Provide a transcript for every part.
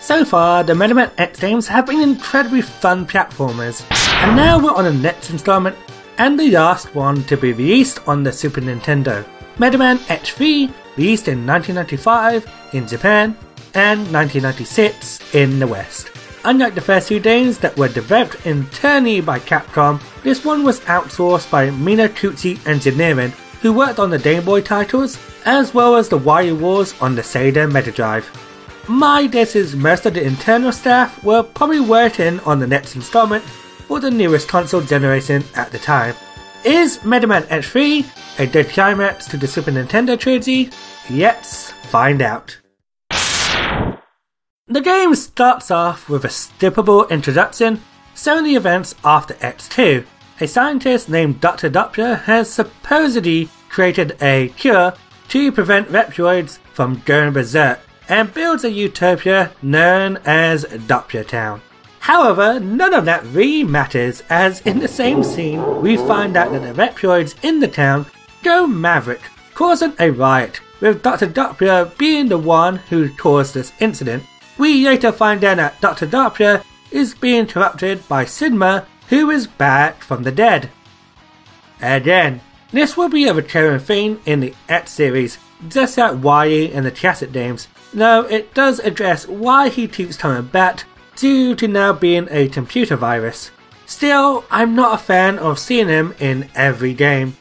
So far, the Mega Man X games have been incredibly fun platformers, and now we're on the next installment and the last one to be released on the Super Nintendo. Mega Man X3 released in 1995 in Japan and 1996 in the West. Unlike the first two games that were developed internally by Capcom, this one was outsourced by Himecuts Engineering, who worked on the Game Boy titles as well as the Wily Wars on the Sega Mega Drive. My guess is most of the internal staff were probably working on the next installment for the newest console generation at the time. Is Mega Man X3 a good climax to the Super Nintendo trilogy? Let's find out. The game starts off with a skippable introduction showing the events after X2. A scientist named Dr. has supposedly created a cure to prevent Reptoids from going berserk and builds a utopia known as Dopia Town. However, none of that really matters, as in the same scene we find out that the Reptoids in the town go maverick, causing a riot, with Dr. Dopia being the one who caused this incident. We later find out that Dr. Dopia is being corrupted by Sigma, who is back from the dead. Again, this will be a recurring theme in the X series, just like Wily in the classic games, though it does address why he keeps coming back due to now being a computer virus. Still, I'm not a fan of seeing him in every game.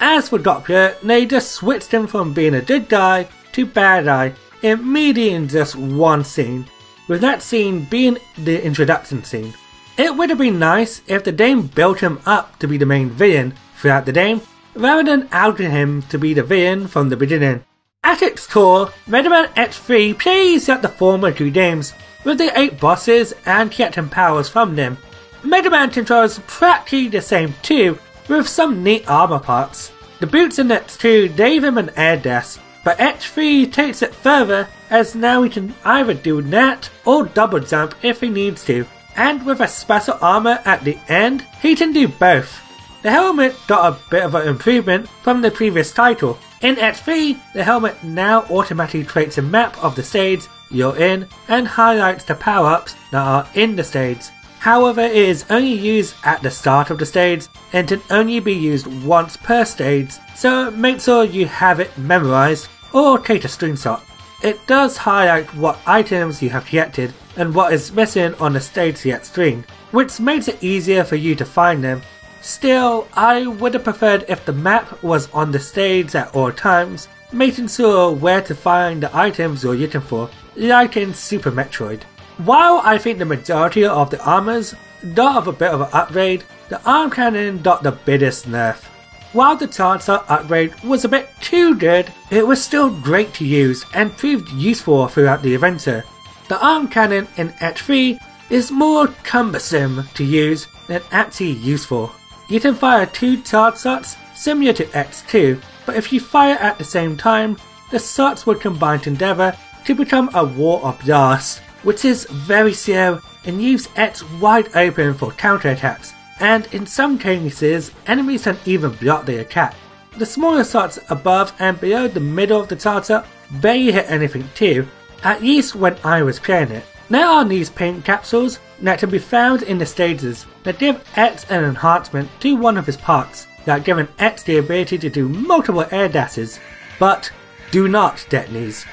As for Dopia, they just switched him from being a good guy to bad guy immediately in just one scene, with that scene being the introduction scene. It would have been nice if the game built him up to be the main villain throughout the game, rather than outing him to be the villain from the beginning. At its core, Mega Man X3 plays like the former two games, with the 8 bosses and getting powers from them. Mega Man controls practically the same too, with some neat armor parts. The boots in X2 gave him an air dash, but X3 takes it further, as now he can either do that or double jump if he needs to, and with a special armor at the end, he can do both. The helmet got a bit of an improvement from the previous title. In X3, the helmet now automatically creates a map of the stage you're in and highlights the power-ups that are in the stage. However, it is only used at the start of the stage and can only be used once per stage, so make sure you have it memorized or take a screenshot. It does highlight what items you have collected and what is missing on the stage select screen, which makes it easier for you to find them. Still, I would have preferred if the map was on the stage at all times, making sure where to find the items you're looking for, like in Super Metroid. While I think the majority of the armors got a bit of an upgrade, the arm cannon got the biggest nerf. While the Chancellor upgrade was a bit too good, it was still great to use and proved useful throughout the adventure. The arm cannon in X3 is more cumbersome to use than actually useful. You can fire 2 charge shots similar to X2, but if you fire at the same time, the shots will combine together to become a wall of blast, which is very slow and leaves X wide open for counterattacks, and in some cases, enemies can even block the attack. The smaller shots above and below the middle of the charge shot barely hit anything too, at least when I was playing it. There are these paint capsules that can be found in the stages that give X an enhancement to one of his parts, that giving X the ability to do multiple air dashes, but do not get these.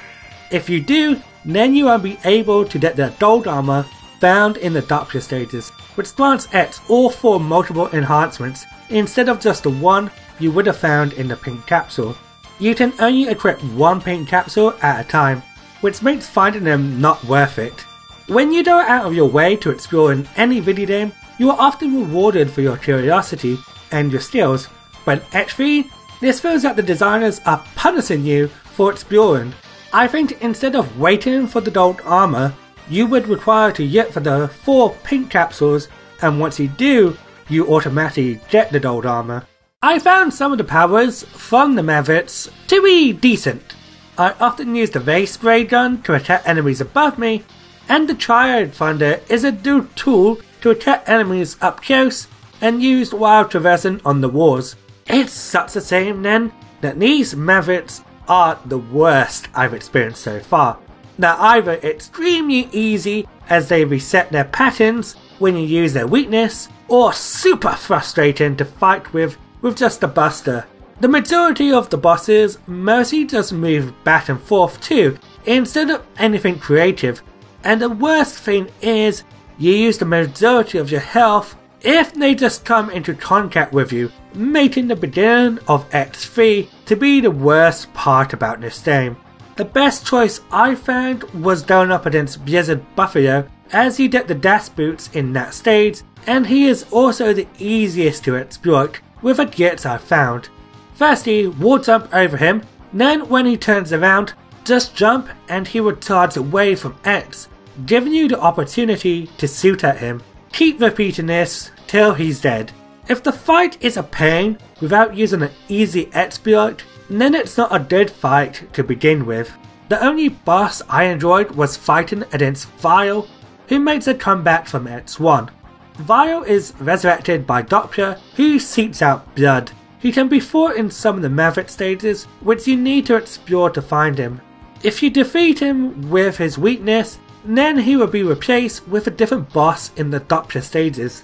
If you do, then you will be able to get the gold armor found in the Dopia stages, which grants X all 4 multiple enhancements instead of just the one you would have found in the pink capsule. You can only equip 1 pink capsule at a time, which makes finding them not worth it. When you go out of your way to explore in any video game, you are often rewarded for your curiosity and your skills, but in X3, this feels like the designers are punishing you for exploring. I think instead of waiting for the gold armor, you would require to look for the 4 pink capsules, and once you do, you automatically get the gold armor. I found some of the powers from the Mavericks to be decent. I often use the Ray Spray gun to attack enemies above me, and the Triad Thunder is a dual tool to attack enemies up close and used while traversing on the walls. It's such a shame then that these Mavericks are the worst I've experienced so far. They're either extremely easy as they reset their patterns when you use their weakness, or super frustrating to fight with just a buster. The majority of the bosses mostly just move back and forth too, instead of anything creative, and the worst thing is, you use the majority of your health if they just come into contact with you, making the beginning of X3 to be the worst part about this game. The best choice I found was going up against Blizzard Buffalo, as you get the dash boots in that stage, and he is also the easiest to exploit with the gets I found. Firstly, wall jump over him, then when he turns around, just jump and he will charge away from X, giving you the opportunity to shoot at him. Keep repeating this till he's dead. If the fight is a pain without using an easy exploit, then it's not a good fight to begin with. The only boss I enjoyed was fighting against Vile, who makes a comeback from X1. Vile is resurrected by Doppler, who seeks out blood. He can be fought in some of the Maverick stages, which you need to explore to find him. If you defeat him with his weakness, then he will be replaced with a different boss in the Doppler stages.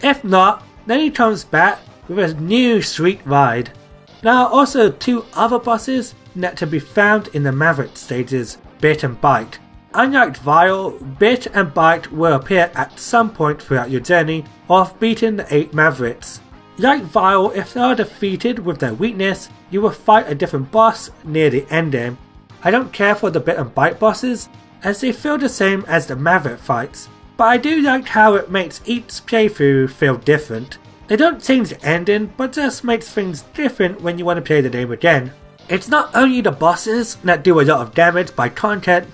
If not, then he comes back with a new sweet ride. There are also two other bosses that can be found in the Maverick stages, Bit and Bite. Unlike Vile, Bit and Bite will appear at some point throughout your journey of beating the 8 Mavericks. Like Vile, if they are defeated with their weakness, you will fight a different boss near the endgame. I don't care for the Bit and Bite bosses, as they feel the same as the Maverick fights, but I do like how it makes each playthrough feel different. They don't change the ending, but just makes things different when you want to play the game again. It's not only the bosses that do a lot of damage by content,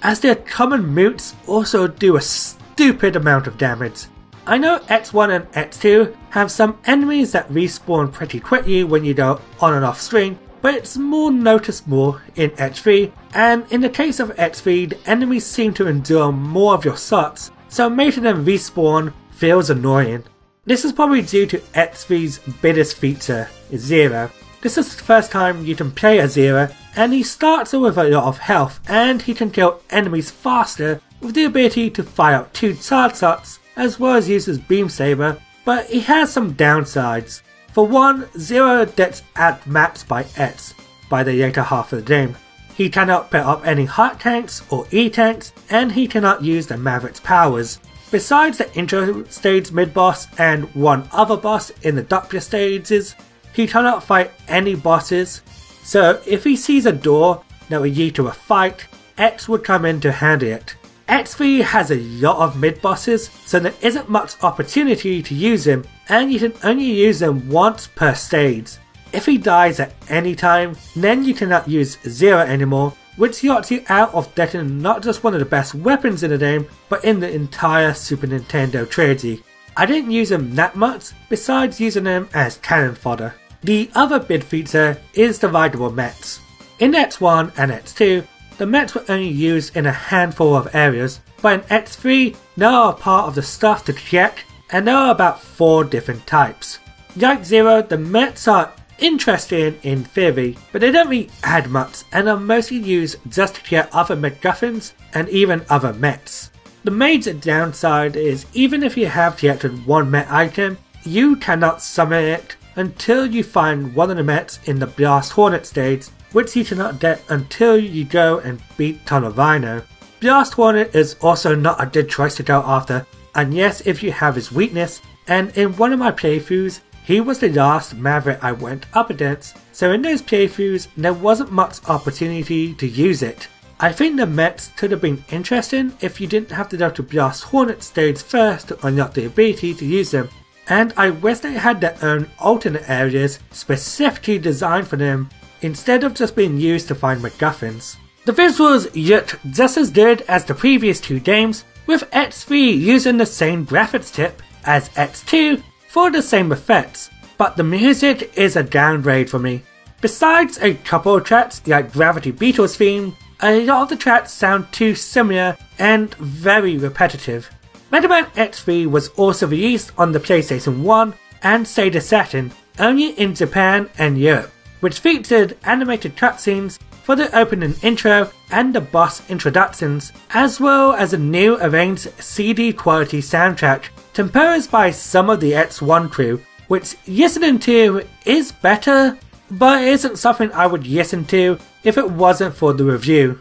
as their common moots also do a stupid amount of damage. I know X1 and X2 have some enemies that respawn pretty quickly when you go on and off screen, but it's more noticeable in X3, and in the case of X3, the enemies seem to endure more of your shots, so making them respawn feels annoying. This is probably due to X3's biggest feature, Zero. This is the first time you can play as Zero, and he starts with a lot of health, and he can kill enemies faster with the ability to fire out 2 charge shots, as well as use his beam saber, but he has some downsides. For one, Zero gets outmatched by X by the later half of the game. He cannot put up any heart tanks or E-tanks, and he cannot use the Maverick's powers. Besides the intro stage mid-boss and one other boss in the Doppler stages, he cannot fight any bosses, so if he sees a door that will lead to a fight, X would come in to handle it. X3 has a lot of mid-bosses, so there isn't much opportunity to use him, and you can only use them once per stage. If he dies at any time, then you cannot use Zero anymore, which knocks you out of getting not just one of the best weapons in the game, but in the entire Super Nintendo trilogy. I didn't use him that much, besides using him as cannon fodder. The other big feature is the rideable mechs. In X1 and X2, the mechs were only used in a handful of areas, but in X3, they are a part of the stuff to check, and there are about 4 different types. Like Zero, the mechs are interesting in theory, but they don't really add much and are mostly used just to get other MacGuffins and even other mechs. The major downside is even if you have collected one mech item, you cannot summon it until you find one of the mechs in the Blast Hornet stage, which you cannot get until you go and beat Tunnel Rhino. Blast Hornet is also not a good choice to go after, and yes, if you have his weakness, and in one of my playthroughs, he was the last Maverick I went up against, so in those playthroughs there wasn't much opportunity to use it. I think the mechs could have been interesting if you didn't have to go to Blast Hornet stage first to unlock the ability to use them, and I wish they had their own alternate areas specifically designed for them instead of just being used to find MacGuffins. The visuals looked just as good as the previous 2 games, with X3 using the same graphics chip as X2 for the same effects, but the music is a downgrade for me. Besides a couple of tracks like Gravity Beetle's theme, a lot of the tracks sound too similar and very repetitive. Mega Man X3 was also released on the PlayStation 1 and Sega Saturn, only in Japan and Europe, which featured animated cutscenes for the opening intro and the boss introductions, as well as a new arranged CD quality soundtrack composed by some of the X1 crew, which listening to is better, but it isn't something I would listen to if it wasn't for the review.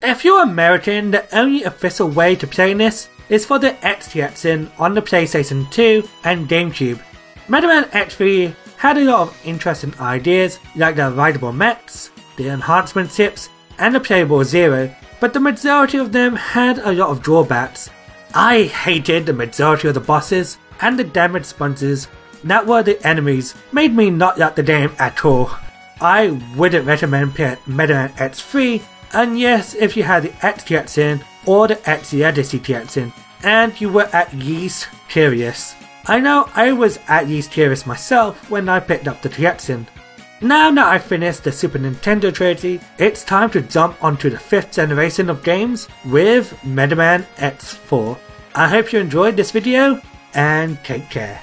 If you're American, the only official way to play this is for the X collection on the PlayStation 2 and GameCube. Mega Man X3 had a lot of interesting ideas like the rideable mechs, the enhancement chips, and the playable Zero, but the majority of them had a lot of drawbacks. I hated the majority of the bosses, and the damage sponges that were the enemies made me not like the game at all. I wouldn't recommend playing Mega Man X3 unless if you had the X collection or the X Legacy collection, and you were at least curious. I know I was at least curious myself when I picked up the collection. Now that I've finished the Super Nintendo trilogy, it's time to jump onto the 5th generation of games with Mega Man X4. I hope you enjoyed this video, and take care.